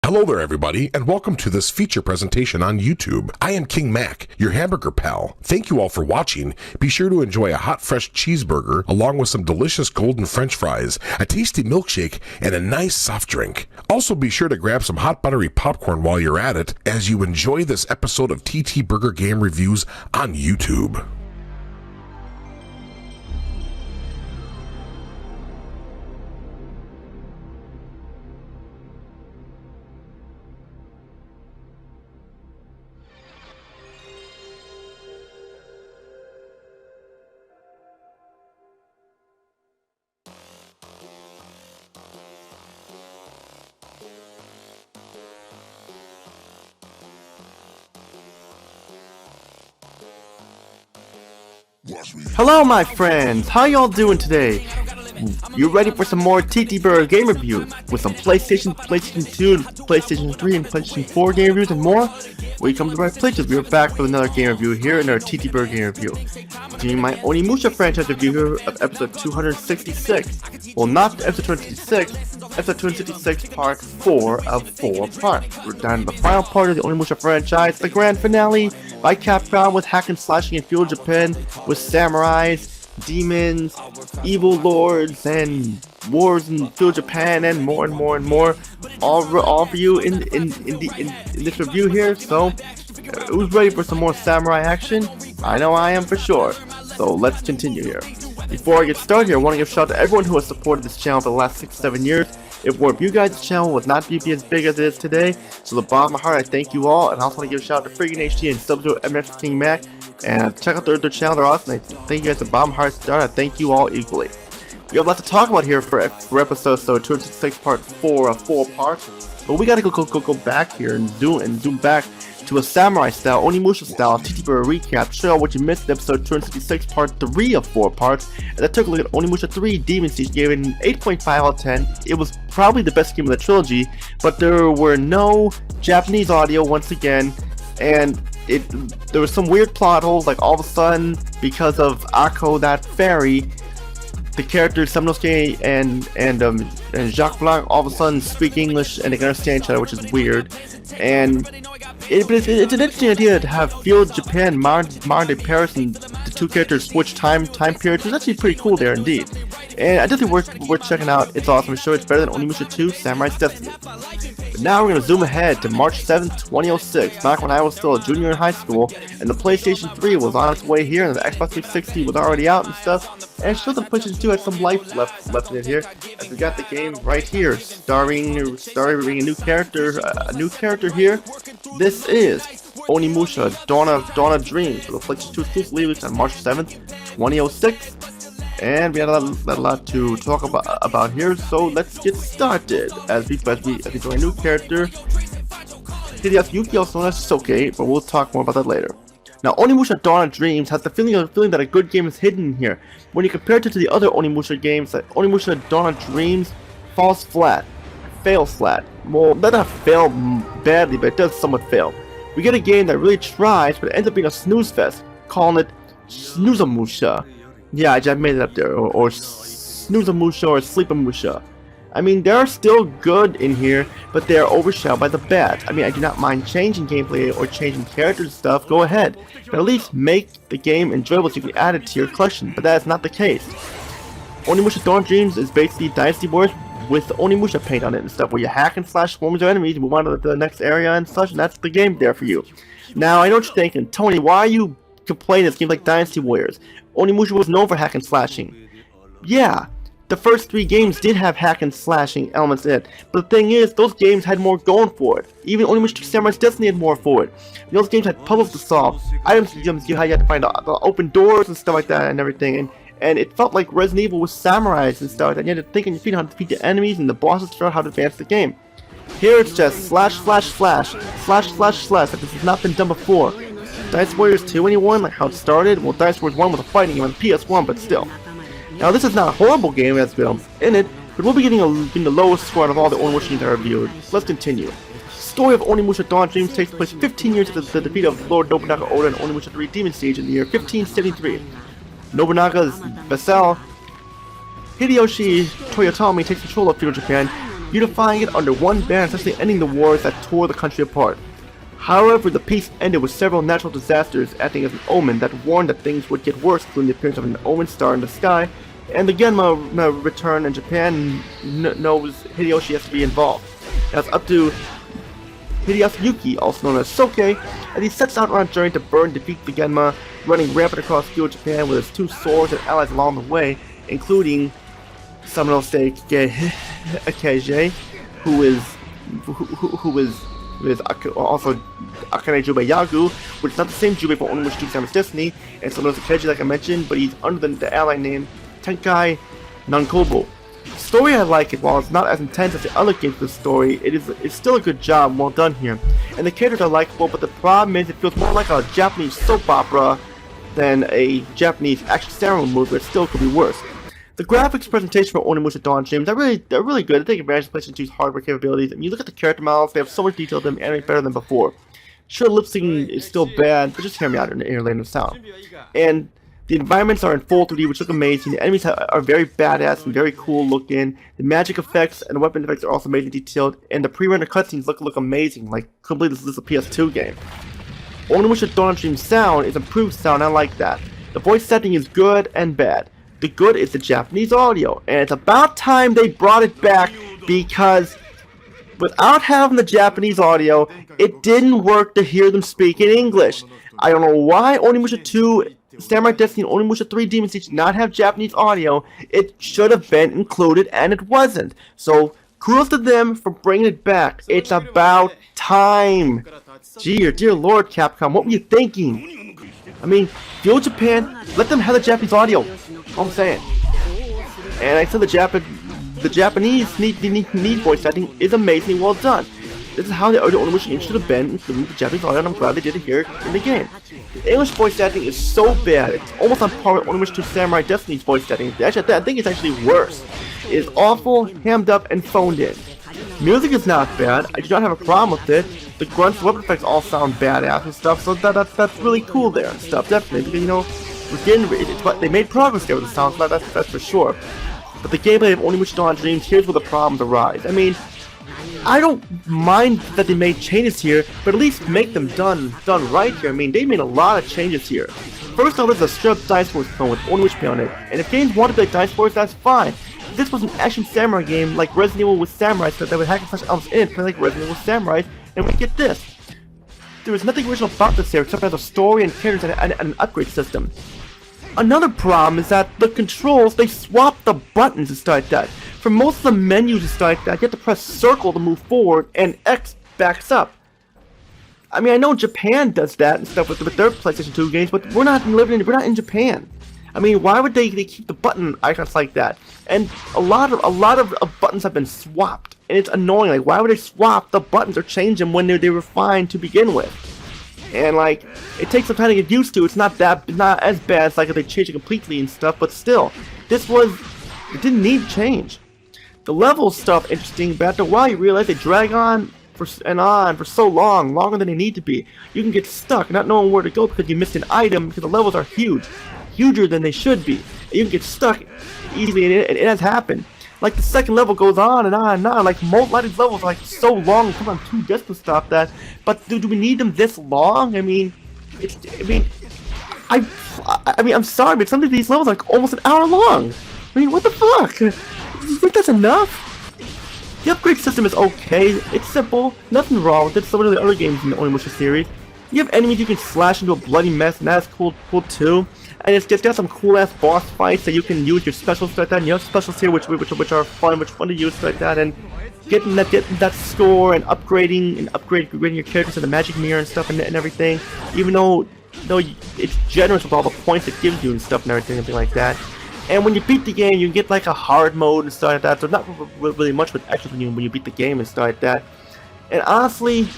Hello there everybody, and welcome to this feature presentation on YouTube. I am King Mac, your hamburger pal. Thank you all for watching. Be sure to enjoy a hot fresh cheeseburger along with some delicious golden french fries, a tasty milkshake, and a nice soft drink. Also be sure to grab some hot buttery popcorn while you're at it as you enjoy this episode of TTBurger Game Reviews on YouTube. Hello my friends, how y'all doing today? You ready for some more TTBurger game reviews with some PlayStation, PlayStation 2, PlayStation 3, and PlayStation 4 game reviews and more? Well, you come to the right places. We're back with another game review here in our TTBurger game review. Continuing my Onimusha franchise review here of episode 266. Well, not episode 266, episode 266 part 4 of 4 parts. We're down to the final part of the Onimusha franchise, the grand finale by Capcom with hack and slashing in feudal Japan with samurais, demons, evil lords, and wars in feudal Japan, and more and more and more. All for you in this review here. So, who's ready for some more samurai action? I know I am for sure. So let's continue here. Before I get started here, I want to give a shout out to everyone who has supported this channel for the last 6-7 years. If it weren't for you guys, the channel would not be as big as it is today. So the bottom of my heart, I thank you all, and I also want to give a shout out to Friggin' HD and sub to MX King Mac. And check out their channel, they're awesome. I thank you guys, the bottom of my heart, I thank you all equally. We have a lot to talk about here for episode 266 part 4 of 4 parts. But we gotta go back here and zoom back to a samurai style, Onimusha style TTBurger recap, show what you missed in episode 266 part 3 of 4 parts, and I took a look at Onimusha 3 Demon Siege, gave it an 8.5 out of 10. It was probably the best game of the trilogy, but there were no Japanese audio once again, and there was some weird plot holes, like all of a sudden, because of Ako, that fairy, the characters Samnosuke and Jacques Blanc all of a sudden speak English and they can understand each other, which is weird. And it's an interesting idea to have feudal Japan, modern day Paris, and the two characters switch time periods. It's actually pretty cool there indeed. And I definitely worth checking out. It's awesome. I'm sure it's better than Onimusha 2 Samurai's Destiny. But now we're going to zoom ahead to March 7th, 2006, back when I was still a junior in high school, and the PlayStation 3 was on its way here, and the Xbox 360 was already out and stuff, and it showed the PlayStation 2 had some life left in it here, as we got the game right here, starring a new character here. This is Onimusha Dawn of Dreams for the PlayStation 2 exclusively, released on March 7th, 2006. And we had a lot to talk about here, so let's get started as we join a new character, Hideaki Yuki, also known as Soki, but we'll talk more about that later. Now, Onimusha Dawn of Dreams has the feeling that a good game is hidden here. When you compare it to the other Onimusha games, that Onimusha Dawn of Dreams fails flat. Well, not fail badly, but it does somewhat fail. We get a game that really tries, but it ends up being a snooze fest, calling it Snoozamusha. Yeah, I just made it up there, or Snoozamusha or Sleepamusha. I mean, they are still good in here, but they are overshadowed by the bad. I mean, I do not mind changing gameplay or changing characters and stuff, go ahead. But at least make the game enjoyable so you can add it to your collection, but that is not the case. Onimusha Dawn Dreams is basically Dynasty Wars with Onimusha paint on it and stuff, where you hack and slash swarms of enemies, move on to the next area and such, and that's the game there for you. Now, I know what you're thinking, Tony, why are you complaining this game like Dynasty Warriors? Onimusha was known for hack and slashing. Yeah, the first 3 games did have hack and slashing elements in it, but the thing is, those games had more going for it. Even Onimusha Samurai's Destiny had more for it. Those games had puzzles to solve, items to you had to find the open doors and stuff like that and everything, and it felt like Resident Evil with samurais and stuff like that. You had to think on your feet how to defeat the enemies and the bosses to figure out how to advance the game. Here it's just slash slash slash like this has not been done before. Dynasty Warriors 2 anyone, like how it started? Well, Dynasty Warriors 1 was a fighting game on the PS1, but still. Now this is not a horrible game as well in it, but we'll be getting the lowest score out of all the Onimusha games I reviewed. Let's continue. Story of Onimusha Dawn Dreams takes place 15 years after the defeat of Lord Nobunaga Oda and Onimusha 3 Demon Siege in the year 1573. Nobunaga's vassal Hideyoshi Toyotomi takes control of feudal Japan unifying it under one banner, essentially ending the wars that tore the country apart. However, the peace ended with several natural disasters acting as an omen that warned that things would get worse, including the appearance of an omen star in the sky, and the Genma return, and Japan knows Hideyoshi has to be involved. Now it's up to Hideyoshi Yuki, also known as Soki, as he sets out on a journey to burn and defeat the Genma, running rampant across feudal Japan with his 2 swords and allies along the way, including Samurai Akeji, who is also Akane Jubei Yagu, which is not the same Jubei for Onimusha 2 Samurai Destiny, and so known as Akeji like I mentioned, but he's under the ally name Tenkai Nankobo. The story I like it, while it's not as intense as the other games of the story, it's still a good job, well done here. And the characters are likable, but the problem is it feels more like a Japanese soap opera than a Japanese action samurai movie, but it still could be worse. The graphics presentation for Onimusha Dawn Streams, they're really good. They take advantage of PlayStation 2's hardware capabilities. And you look at the character models, they have so much detail to them, animate better than before. Sure, lip syncing is still bad, but just hear me out in your lane of sound. And the environments are in full 3D, which look amazing. The enemies are very badass and very cool looking. The magic effects and the weapon effects are also amazingly detailed. And the pre-rendered cutscenes look amazing. Like, completely this is a PS2 game. Onimusha Dawn Streams sound is improved sound, I like that. The voice setting is good and bad. The good is the Japanese audio, and it's about time they brought it back, because without having the Japanese audio, it didn't work to hear them speak in English. I don't know why Onimusha 2, Samurai Destiny, and Onimusha 3 Demon Siege did not have Japanese audio. It should have been included, and it wasn't. So, kudos to them for bringing it back. It's about time. Gee, dear Lord, Capcom, what were you thinking? I mean, Fuel Japan, let them have the Japanese audio. All I'm saying. And I said the Japanese need voice acting is amazingly well done. This is how the Onimusha game should have been, including the Japanese audio, and I'm glad they did it here in the game. The English voice acting is so bad, it's almost on par with Onimusha 2 Samurai Destiny's voice acting. Actually, I think it's actually worse. It is awful, hammed up, and phoned in. Music is not bad, I do not have a problem with it. The grunts, weapon effects all sound badass and stuff, so that's really cool there and stuff, definitely, because, you know, they made progress there with the sound, so that's for sure. But the gameplay of Onimusha Dawn Dreams, here's where the problems arise. I mean, I don't mind that they made changes here, but at least make them done right here. I mean, they made a lot of changes here. First off, there's a straight up Dice Wars clone with Onimusha on it, and if games want to be like Dice Wars, that's fine. If this was an action samurai game like Resident Evil with samurais that would hack and slash elves in it, play like Resident Evil with samurais, and we get this. There is nothing original about this here except for the story and characters and an upgrade system. Another problem is that the controls, they swap the buttons and stuff like that. For most of the menus and stuff like that, you have to press circle to move forward and X backs up. I mean, I know Japan does that and stuff with their PlayStation 2 games, but we're not in Japan. I mean, why would they keep the button icons like that? And a lot of buttons have been swapped, and it's annoying. Like, why would they swap the buttons or change them when they were fine to begin with? And like, it takes some time to get used to. It's not as bad as like if they change it completely and stuff, but still, it didn't need change. The level stuff interesting, but after a while you realize they drag on for so long, longer than they need to be. You can get stuck not knowing where to go because you missed an item, because the levels are huger than they should be. And you can get stuck easily, and it has happened. Like, the second level goes on and on and on. Like, most of these levels are like so long, and sometimes too desperate to stop that. But do we need them this long? I mean, I'm sorry, but some of these levels are like almost an hour long. I mean, what the fuck? You think that's enough? The upgrade system is okay. It's simple. Nothing wrong with it. Some of the other games in the Onimusha series. You have enemies you can slash into a bloody mess, and that's cool too. And it's got some cool ass boss fights that you can use your specials like that. And you have specials here which are fun to use like that, and getting that score and upgrading your characters to the magic mirror and stuff and everything. Even though it's generous with all the points it gives you and stuff and everything like that. And when you beat the game, you get like a hard mode and stuff like that. So not really much with extras when you beat the game and stuff like that. And honestly,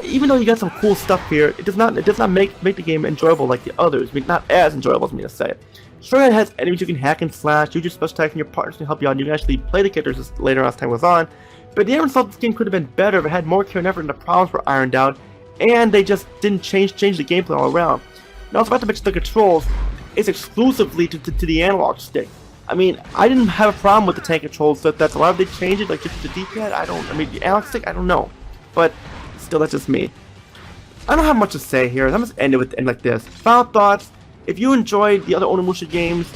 even though you got some cool stuff here, it does not make the game enjoyable like the others. I mean, not as enjoyable as me to say. Sure, it has enemies you can hack and slash, use your special attacks, and your partners can help you out, and you can actually play the characters later as time goes on. But the end result of this game could have been better if it had more care and effort and the problems were ironed out, and they just didn't change the gameplay all around. Now, I was about to mention the controls. It's exclusively to the analog stick. I mean, I didn't have a problem with the tank controls. That's a lot of they changed it, like just the D-pad. I mean, the analog stick. I don't know, but still, that's just me. I don't have much to say here. I'm just end it with the end like this. Final thoughts. If you enjoyed the other Onimusha games,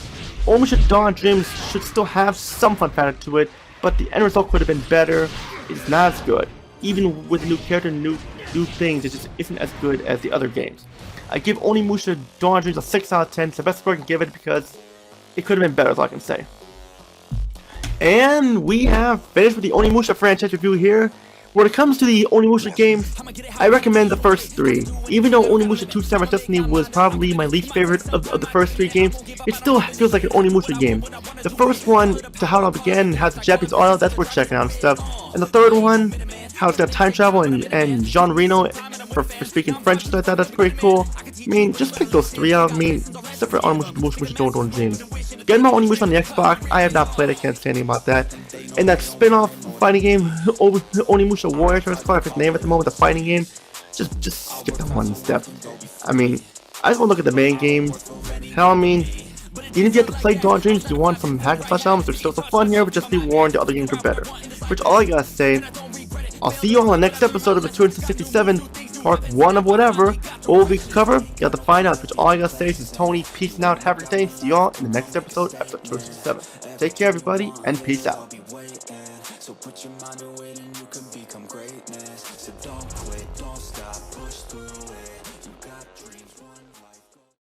Onimusha Dawn Dreams should still have some fun factor to it, but the end result could have been better. It's not as good. Even with a new character, new things, it just isn't as good as the other games. I give Onimusha Dawn Dreams a 6 out of 10. It's the best score I can give it because it could have been better, is all I can say. And we have finished with the Onimusha franchise review here. When it comes to the Onimusha games, I recommend the first 3. Even though Onimusha 2 Samurai Destiny was probably my least favorite of the first 3 games, it still feels like an Onimusha game. The first one, to how it all began and has the Japanese auto, that's worth checking out and stuff. And the third one, how it's got time travel and Jean Reno for speaking French, so I thought that's pretty cool. I mean, just pick those 3 out. I mean, except for Onimusha Dawn Dreams. Getting my Onimusha on the Xbox, I have not played, I can't say anything about that. And that spin-off fighting game, Onimusha Warriors, I forgot his name at the moment, the fighting game, just skip that one step. I mean, I just want to look at the main game. Hell, I mean, even if you have to play Dawn Dreams, you want some hack and slash elements, there's still some fun here, but just be warned, the other games are better. Which all I gotta say, I'll see you all on the next episode of the 267, part 1 of whatever. What will we cover? You have to find out, which all I gotta say is Tony, peace out, have a good day, see you all in the next episode, episode 267. Take care everybody, and peace out. So put your mind to it and you can